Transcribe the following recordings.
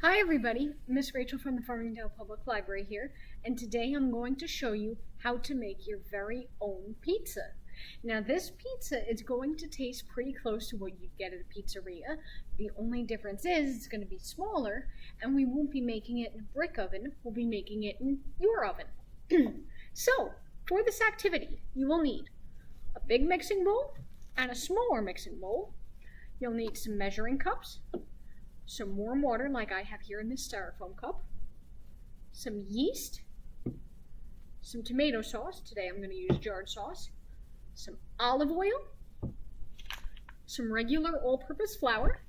Hi everybody, Miss Rachel from the Farmingdale Public Library here, and today I'm going to show you how to make your very own pizza. Now this pizza is going to taste pretty close to what you'd get at a pizzeria. The only difference is it's going to be smaller, and we won't be making it in a brick oven, we'll be making it in your oven. So, for this activity, you will need a big mixing bowl and a smaller mixing bowl. You'll need some measuring cups, some warm water like I have here in this styrofoam cup, some yeast, some tomato sauce, today I'm going to use jarred sauce, some olive oil, some regular all-purpose flour,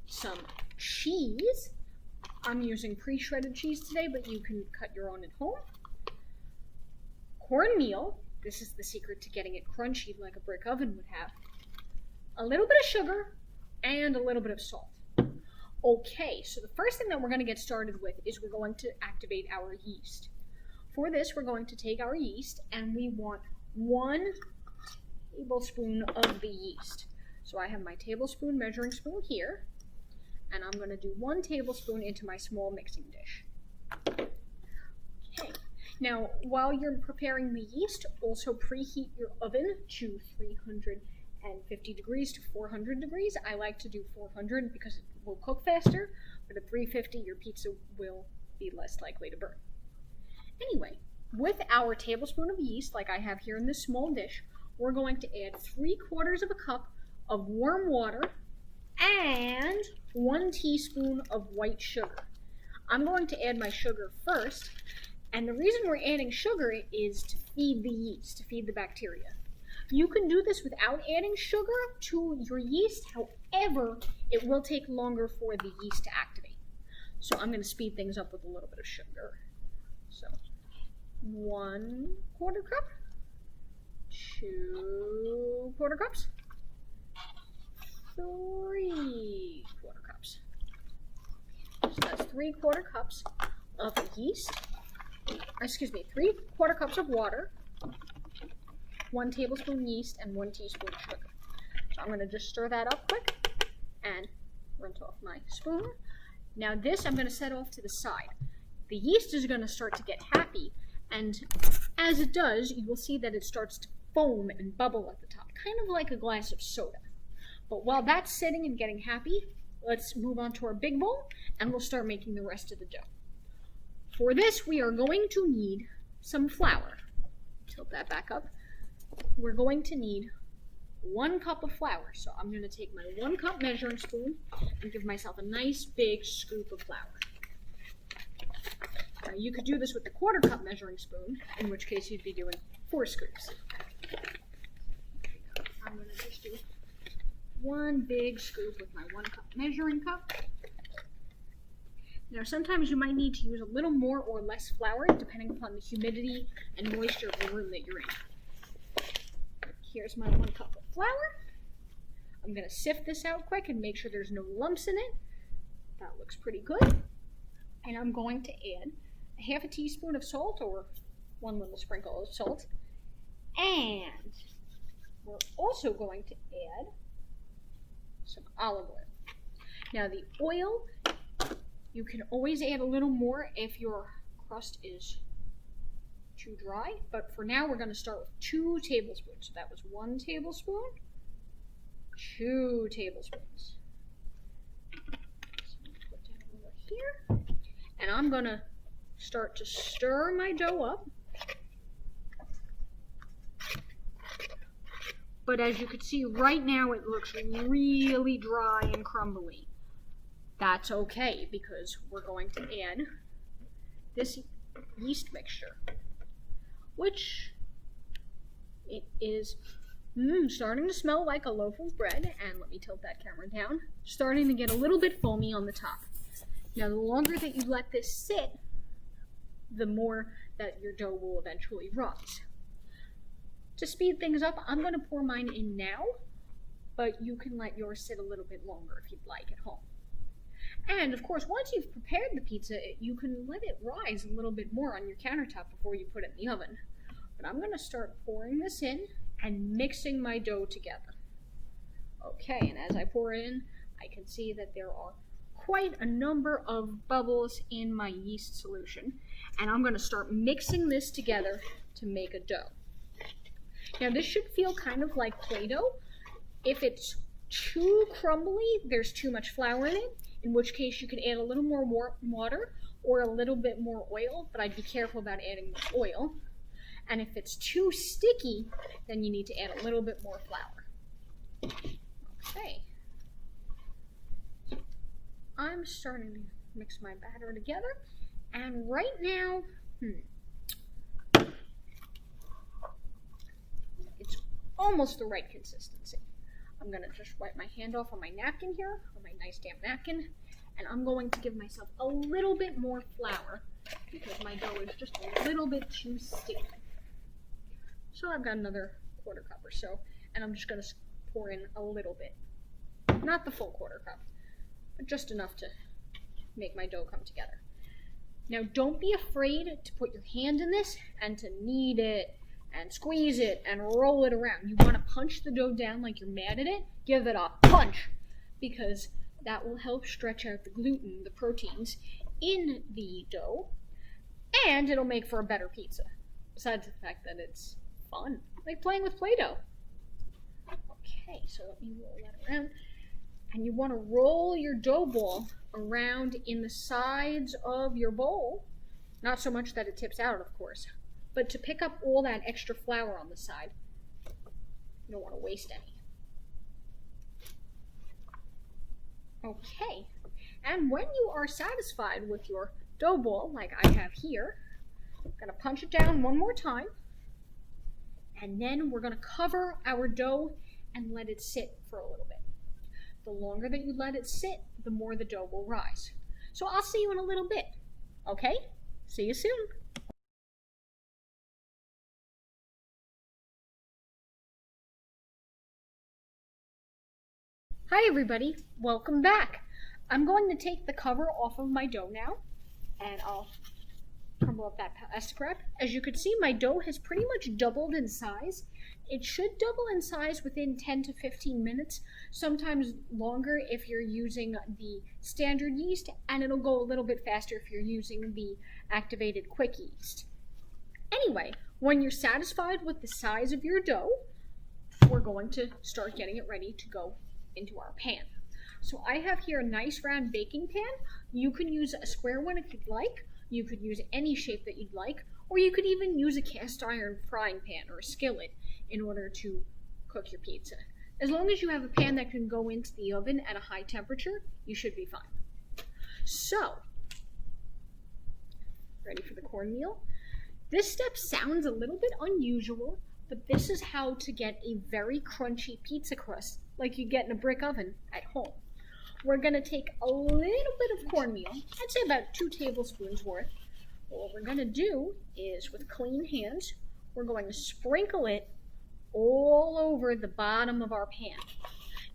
some cheese. I'm using pre-shredded cheese today, but you can cut your own at home. Cornmeal, this is the secret to getting it crunchy like a brick oven would have. A little bit of sugar, and a little bit of salt. Okay, so the first thing that we're going to get started with is we're going to activate our yeast. For this, we're going to take our yeast, and we want 1 tablespoon of the yeast. So I have my tablespoon measuring spoon here, and I'm going to do 1 tablespoon into my small mixing dish. Okay, now while you're preparing the yeast, also preheat your oven to 350 degrees to 400 degrees. I like to do 400 because it will cook faster, but at 350 your pizza will be less likely to burn. Anyway, with our tablespoon of yeast, like I have here in this small dish, we're going to add 3/4 of a cup of warm water and 1 teaspoon of white sugar. I'm going to add my sugar first, and the reason we're adding sugar is to feed the yeast, to feed the bacteria. You can do this without adding sugar to your yeast, however, it will take longer for the yeast to activate. So I'm going to speed things up with a little bit of sugar. So 1/4 cup, 2/4 cups, 3/4 cups. So that's 3/4 cups of yeast, 3/4 cups of water, 1 tablespoon yeast, and 1 teaspoon sugar. So I'm going to just stir that up quick and rinse off my spoon. Now this I'm going to set off to the side. The yeast is going to start to get happy, and as it does, you will see that it starts to foam and bubble at the top, kind of like a glass of soda. But while that's sitting and getting happy, let's move on to our big bowl, and we'll start making the rest of the dough. For this, we are going to need some flour. Tilt that back up. We're going to need 1 cup of flour. So I'm going to take my 1 cup measuring spoon and give myself a nice big scoop of flour. Now you could do this with the 1/4 cup measuring spoon, in which case you'd be doing 4 scoops. I'm going to just do 1 big scoop with my 1 cup measuring cup. Now sometimes you might need to use a little more or less flour depending upon the humidity and moisture of the room that you're in. Here's my 1 cup of flour. I'm going to sift this out quick and make sure there's no lumps in it. That looks pretty good. And I'm going to add a 1/2 teaspoon of salt, or 1 little sprinkle of salt. And we're also going to add some olive oil. Now the oil, you can always add a little more if your crust is too dry, but for now we're going to start with 2 tablespoons. So that was 1 tablespoon, 2 tablespoons. So I'm going to put that over here, and I'm going to start to stir my dough up. But as you can see right now, it looks really dry and crumbly. That's okay, because we're going to add this yeast mixture, which it is starting to smell like a loaf of bread, and let me tilt that camera down, starting to get a little bit foamy on the top. Now the longer that you let this sit, the more that your dough will eventually rise. To speed things up, I'm going to pour mine in now, but you can let yours sit a little bit longer if you'd like at home. And of course, once you've prepared the pizza, you can let it rise a little bit more on your countertop before you put it in the oven. But I'm going to start pouring this in and mixing my dough together. Okay, and as I pour it in, I can see that there are quite a number of bubbles in my yeast solution, and I'm going to start mixing this together to make a dough. Now this should feel kind of like Play-Doh. If it's too crumbly, there's too much flour in it, in which case you could add a little more water or a little bit more oil, but I'd be careful about adding more oil. And if it's too sticky, then you need to add a little bit more flour. Okay. I'm starting to mix my batter together, and right now, it's almost the right consistency. I'm going to just wipe my hand off on my napkin here, on my nice damp napkin, and I'm going to give myself a little bit more flour because my dough is just a little bit too sticky. So I've got another quarter cup or so, and I'm just going to pour in a little bit. Not the full quarter cup, but just enough to make my dough come together. Now don't be afraid to put your hand in this and to knead it and squeeze it and roll it around. You want to punch the dough down like you're mad at it. Give it a punch, because that will help stretch out the gluten, the proteins in the dough, and it'll make for a better pizza. Besides the fact that it's fun, like playing with Play-Doh. Okay, so let me roll that around. And you want to roll your dough ball around in the sides of your bowl. Not so much that it tips out, of course, but to pick up all that extra flour on the side. You don't want to waste any. Okay, and when you are satisfied with your dough ball, like I have here, I'm going to punch it down one more time, and then we're going to cover our dough and let it sit for a little bit. The longer that you let it sit, the more the dough will rise. So I'll see you in a little bit, okay? See you soon. Hi everybody, welcome back. I'm going to take the cover off of my dough now, and I'll crumble up that plastic wrap. As you can see, my dough has pretty much doubled in size. It should double in size within 10 to 15 minutes, sometimes longer if you're using the standard yeast, and it'll go a little bit faster if you're using the activated quick yeast. Anyway, when you're satisfied with the size of your dough, we're going to start getting it ready to go into our pan. So I have here a nice round baking pan. You can use a square one if you'd like. You could use any shape that you'd like, or you could even use a cast iron frying pan or a skillet in order to cook your pizza. As long as you have a pan that can go into the oven at a high temperature, you should be fine. So, ready for the cornmeal? This step sounds a little bit unusual, but this is how to get a very crunchy pizza crust like you get in a brick oven at home. We're going to take a little bit of cornmeal, I'd say about 2 tablespoons worth. What we're going to do is, with clean hands, we're going to sprinkle it all over the bottom of our pan.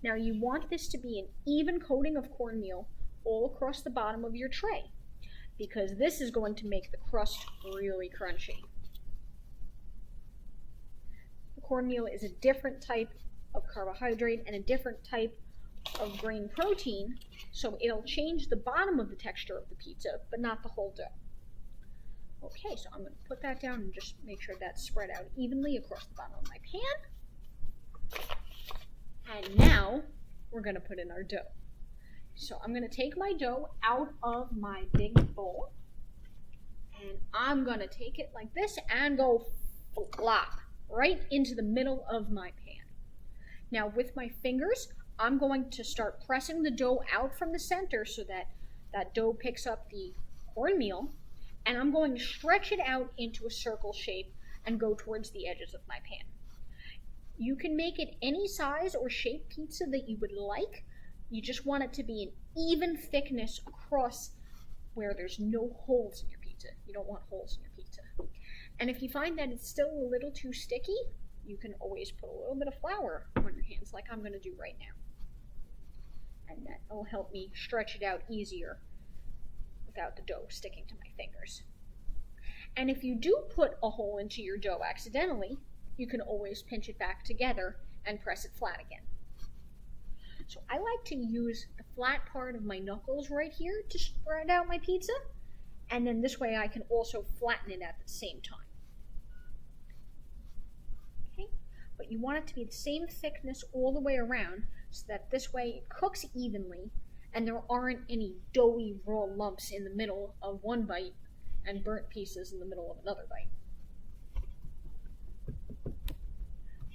Now you want this to be an even coating of cornmeal all across the bottom of your tray, because this is going to make the crust really crunchy. The cornmeal is a different type of carbohydrate and a different type of grain protein, so it'll change the bottom of the texture of the pizza, but not the whole dough. Okay, so I'm going to put that down and just make sure that's spread out evenly across the bottom of my pan. And now we're going to put in our dough. So I'm going to take my dough out of my big bowl, and I'm going to take it like this and go flop right into the middle of my pan. Now with my fingers, I'm going to start pressing the dough out from the center so that that dough picks up the cornmeal, and I'm going to stretch it out into a circle shape and go towards the edges of my pan. You can make it any size or shape pizza that you would like. You just want it to be an even thickness across where there's no holes in your pizza. You don't want holes in your pizza. And if you find that it's still a little too sticky, you can always put a little bit of flour on your hands like I'm going to do right now. And that will help me stretch it out easier without the dough sticking to my fingers. And if you do put a hole into your dough accidentally, you can always pinch it back together and press it flat again. So I like to use the flat part of my knuckles right here to spread out my pizza, and then this way I can also flatten it at the same time. Okay, but you want it to be the same thickness all the way around so that this way it cooks evenly and there aren't any doughy raw lumps in the middle of one bite and burnt pieces in the middle of another bite.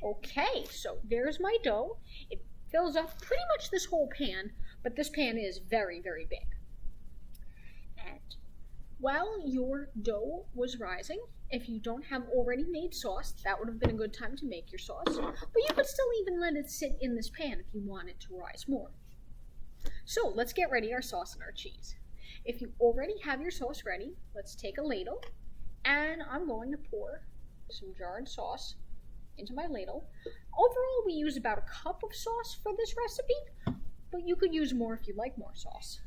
Okay, so there's my dough. It fills up pretty much this whole pan, but this pan is very, very big. And while your dough was rising, if you don't have already made sauce, that would have been a good time to make your sauce, but you could still even let it sit in this pan if you want it to rise more. So let's get ready our sauce and our cheese. If you already have your sauce ready, let's take a ladle, and I'm going to pour some jarred sauce into my ladle. Overall, we use about a cup of sauce for this recipe, but you could use more if you like more sauce.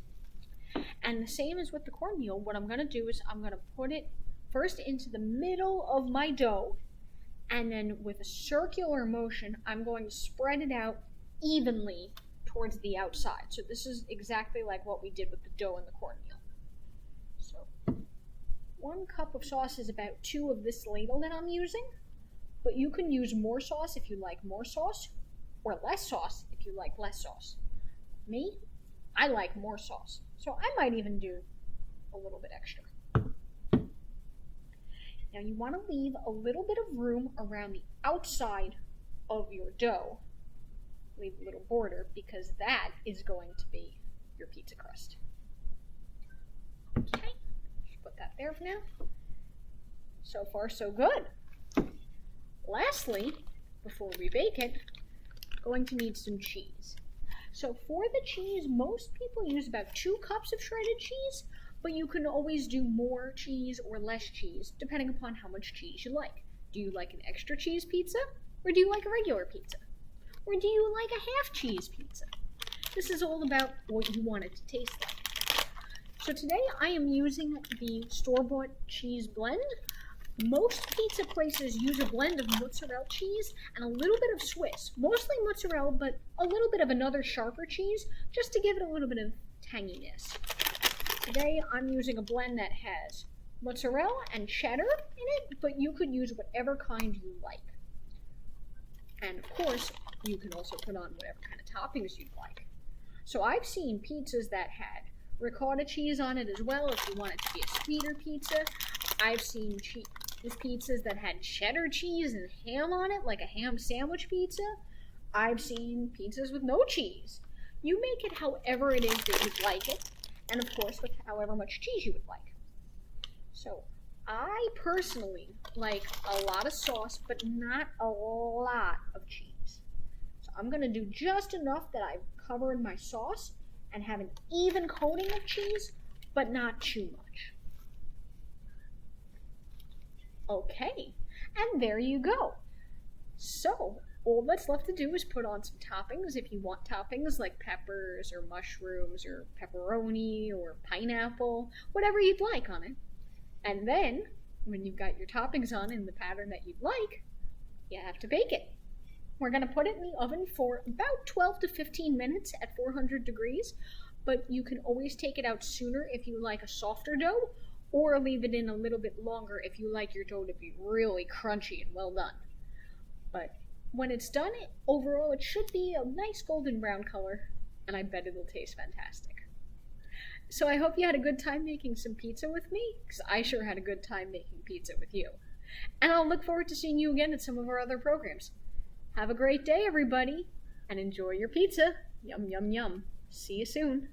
And the same as with the cornmeal, what I'm going to do is I'm going to put it first into the middle of my dough, and then with a circular motion, I'm going to spread it out evenly towards the outside. So this is exactly like what we did with the dough and the cornmeal. So 1 cup of sauce is about 2 of this ladle that I'm using, but you can use more sauce if you like more sauce, or less sauce if you like less sauce. Me, I like more sauce, so I might even do a little bit extra. Now you want to leave a little bit of room around the outside of your dough. Leave a little border, because that is going to be your pizza crust. Okay, just put that there for now. So far, so good. Lastly, before we bake it, going to need some cheese. So for the cheese, most people use about 2 cups of shredded cheese, but you can always do more cheese or less cheese, depending upon how much cheese you like. Do you like an extra cheese pizza, or do you like a regular pizza? Or do you like a half cheese pizza? This is all about what you want it to taste like. So today I am using the store-bought cheese blend. Most pizza places use a blend of mozzarella cheese and a little bit of Swiss. Mostly mozzarella, but a little bit of another sharper cheese, just to give it a little bit of tanginess. Today I'm using a blend that has mozzarella and cheddar in it, but you could use whatever kind you like. And of course, you can also put on whatever kind of toppings you'd like. So I've seen pizzas that had ricotta cheese on it as well, if you want it to be a sweeter pizza. I've seen pizzas that had cheddar cheese and ham on it, like a ham sandwich pizza. I've seen pizzas with no cheese. You make it however it is that you'd like it, and of course with however much cheese you would like. So I personally like a lot of sauce, but not a lot of cheese. So I'm going to do just enough that I've covered my sauce and have an even coating of cheese, but not too much. Okay, and there you go. So all that's left to do is put on some toppings. If you want toppings like peppers or mushrooms or pepperoni or pineapple, whatever you'd like on it. And then, when you've got your toppings on in the pattern that you'd like, you have to bake it. We're going to put it in the oven for about 12 to 15 minutes at 400 degrees, but you can always take it out sooner if you like a softer dough, or leave it in a little bit longer if you like your dough to be really crunchy and well done. But when it's done, overall it should be a nice golden brown color, and I bet it'll taste fantastic. So I hope you had a good time making some pizza with me, because I sure had a good time making pizza with you. And I'll look forward to seeing you again at some of our other programs. Have a great day, everybody, and enjoy your pizza. Yum, yum, yum. See you soon.